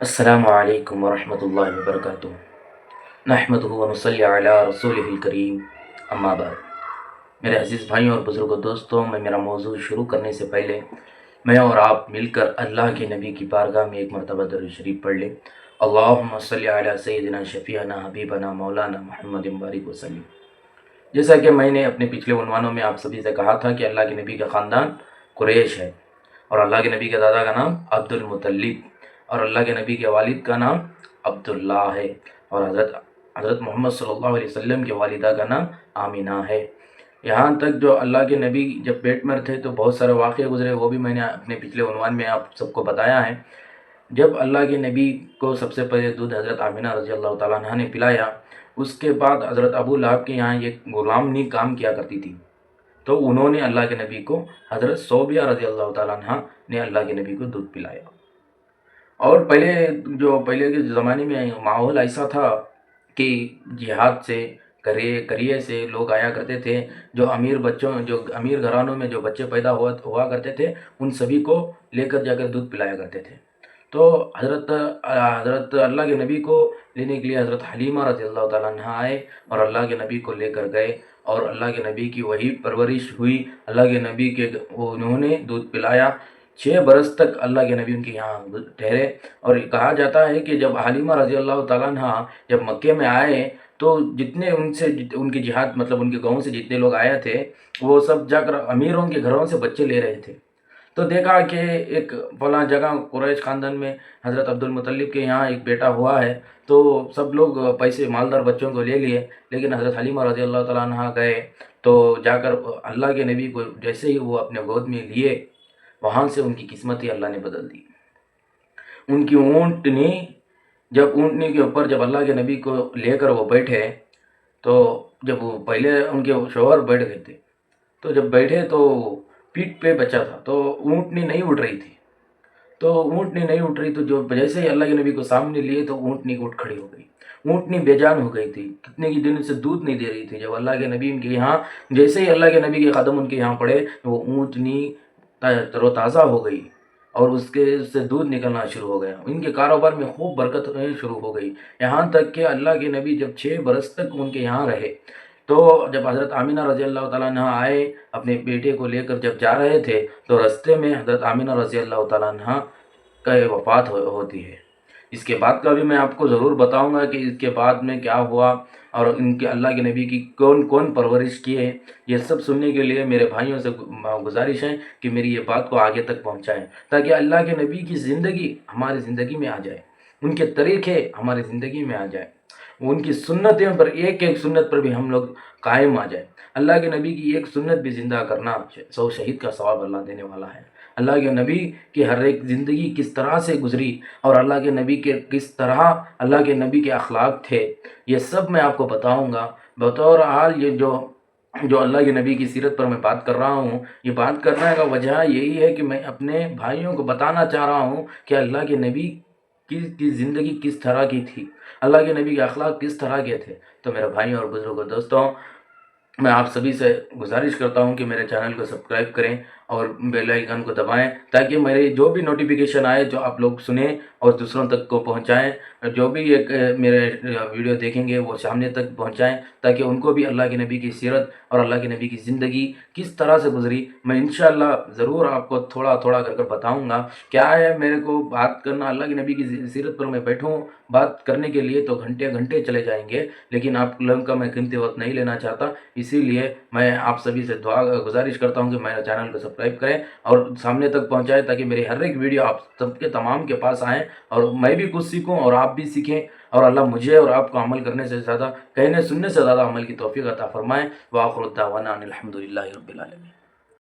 السلام علیکم ورحمۃ اللہ وبرکاتہ۔ نحمدہ و نصلی علی رسولہ الکریم، اما بعد۔ میرے عزیز بھائیوں اور بزرگوں دوستوں، میں میرا موضوع شروع کرنے سے پہلے میں اور آپ مل کر اللہ کے نبی کی بارگاہ میں ایک مرتبہ درود شریف پڑھ لیں۔ اللہم صلی علی سیدنا شفیعنا حبیبنا مولانا محمد بارک وسلم۔ جیسا کہ میں نے اپنے پچھلے عنوانوں میں آپ سبھی سے کہا تھا کہ اللہ کے نبی کا خاندان قریش ہے، اور اللہ کے نبی کے دادا کا نام عبد المطلب، اور اللہ کے نبی کے والد کا نام عبداللہ ہے، اور حضرت محمد صلی اللہ علیہ وسلم کے والدہ کا نام آمینہ ہے۔ یہاں تک جو اللہ کے نبی جب پیٹ میں تھے تو بہت سارے واقعے گزرے، وہ بھی میں نے اپنے پچھلے عنوان میں آپ سب کو بتایا ہے۔ جب اللہ کے نبی کو سب سے پہلے دودھ حضرت آمینہ رضی اللہ تعالیٰ عنہ نے پلایا، اس کے بعد حضرت ابو لہب کے یہاں ایک غلامنی کام کیا کرتی تھی، تو انہوں نے اللہ کے نبی کو، حضرت صوبیہ رضی اللہ تعالیٰ عنہ نے اللہ کے نبی کو دودھ پلایا۔ اور پہلے کے زمانے میں ماحول ایسا تھا کہ جہاد سے کریے سے لوگ آیا کرتے تھے، جو امیر گھرانوں میں جو بچے پیدا ہوا کرتے تھے، ان سبھی کو لے کر جا کر دودھ پلایا کرتے تھے۔ تو حضرت اللہ کے نبی کو لینے کے لیے حضرت حلیمہ رضی اللہ تعالیٰ عنہ آئے اور اللہ کے نبی کو لے کر گئے، اور اللہ کے نبی کی وہی پرورش ہوئی۔ اللہ کے نبی کے انہوں نے دودھ پلایا، 6 برس تک اللہ کے نبی ان کے یہاں ٹھہرے۔ اور کہا جاتا ہے کہ جب حلیمہ رضی اللہ تعالیٰ عنہ جب مکے میں آئے تو جتنے ان کے جہاد مطلب ان کے گاؤں سے جتنے لوگ آئے تھے، وہ سب جا کر امیروں کے گھروں سے بچے لے رہے تھے۔ تو دیکھا کہ ایک فلاں جگہ قریش خاندان میں حضرت عبد المطلب کے یہاں ایک بیٹا ہوا ہے، تو سب لوگ پیسے مالدار بچوں کو لے لیے، لیکن حضرت حلیمہ رضی اللہ تعالیٰ عنہ گئے تو جا کر اللہ کے نبی کو جیسے ہی وہ اپنے گود میں لیے، وہاں سے ان کی قسمت ہی اللہ نے بدل دی۔ ان کی اونٹنی کے اوپر جب اللہ کے نبی کو لے کر وہ بیٹھے، تو جب وہ پہلے ان کے شوہر بیٹھ گئے تھے، تو جب بیٹھے تو پیٹھ پہ بچا تھا، تو اونٹنی نہیں اٹھ رہی تھی، تو جو جیسے ہی اللہ کے نبی کو سامنے لیے تو اونٹنی اٹھ کھڑی ہو گئی۔ اونٹنی بے جان ہو گئی تھی، کتنے کی دن سے دودھ نہیں دے رہی تھی۔ جب اللہ کے نبی ان کے یہاں، جیسے ہی اللہ کے نبی کے قدم ان کے یہاں پڑے، وہ اونٹنی تر و تازہ ہو گئی، اور اس سے دودھ نکلنا شروع ہو گیا۔ ان کے کاروبار میں خوب برکت شروع ہو گئی، یہاں تک کہ اللہ کے نبی جب 6 برس تک ان کے یہاں رہے، تو جب حضرت آمینہ رضی اللہ تعالیٰ عنہ آئے اپنے بیٹے کو لے کر جب جا رہے تھے، تو رستے میں حضرت آمینہ رضی اللہ تعالیٰ عنہ کا وفات ہوتی ہے۔ اس کے بعد کا بھی میں آپ کو ضرور بتاؤں گا کہ اس کے بعد میں کیا ہوا، اور ان کے اللہ کے نبی کی کون کون پرورش کی ہے۔ یہ سب سننے کے لیے میرے بھائیوں سے گزارش ہے کہ میری یہ بات کو آگے تک پہنچائیں، تاکہ اللہ کے نبی کی زندگی ہماری زندگی میں آ جائے، ان کے طریقے ہماری زندگی میں آ جائیں، ان کی سنتیں پر ایک ایک سنت پر بھی ہم لوگ قائم آ جائیں۔ اللہ کے نبی کی ایک سنت بھی زندہ کرنا 100 شہید کا ثواب اللہ دینے والا ہے۔ اللہ کے نبی کی ہر ایک زندگی کس طرح سے گزری، اور اللہ کے نبی کے کس طرح اللہ کے نبی کے اخلاق تھے، یہ سب میں آپ کو بتاؤں گا۔ بطور حال یہ جو اللہ کے نبی کی سیرت پر میں بات کر رہا ہوں، یہ بات کرنے کا وجہ یہی ہے کہ میں اپنے بھائیوں کو بتانا چاہ رہا ہوں کہ اللہ کے نبی کی زندگی کس طرح کی تھی، اللہ کے نبی کے اخلاق کس طرح کے تھے۔ تو میرے بھائیوں اور بزرگوں دوستوں، میں آپ سبھی سے گزارش کرتا ہوں کہ میرے چینل کو سبسکرائب کریں اور بیل آئیکن کو دبائیں، تاکہ میرے جو بھی نوٹیفیکیشن آئے جو آپ لوگ سنیں اور دوسروں تک کو پہنچائیں، جو بھی ایک میرے ویڈیو دیکھیں گے وہ سامنے تک پہنچائیں، تاکہ ان کو بھی اللہ کے نبی کی سیرت اور اللہ کے نبی کی زندگی کس طرح سے گزری میں انشاءاللہ ضرور آپ کو تھوڑا تھوڑا کر بتاؤں گا۔ کیا ہے، میرے کو بات کرنا اللہ کے نبی کی سیرت پر میں بیٹھوں بات کرنے کے لیے تو گھنٹے گھنٹے چلے جائیں گے، لیکن آپ لوگوں کا میں قیمتی وقت نہیں لینا چاہتا، اسی لیے میں آپ سبھی سے گزارش کرتا ہوں کہ میرے چینل کو سبسکرائب کریں اور سامنے تک پہنچائیں، تاکہ میری ہر ایک ویڈیو آپ سب کے تمام کے پاس آئیں، اور میں بھی کچھ سیکھوں اور آپ بھی سیکھیں، اور اللہ مجھے اور آپ کو عمل کرنے سے زیادہ، کہنے سننے سے زیادہ عمل کی توفیق عطا فرمائے۔ وآخر دعوانا ان الحمد للہ رب العالمین۔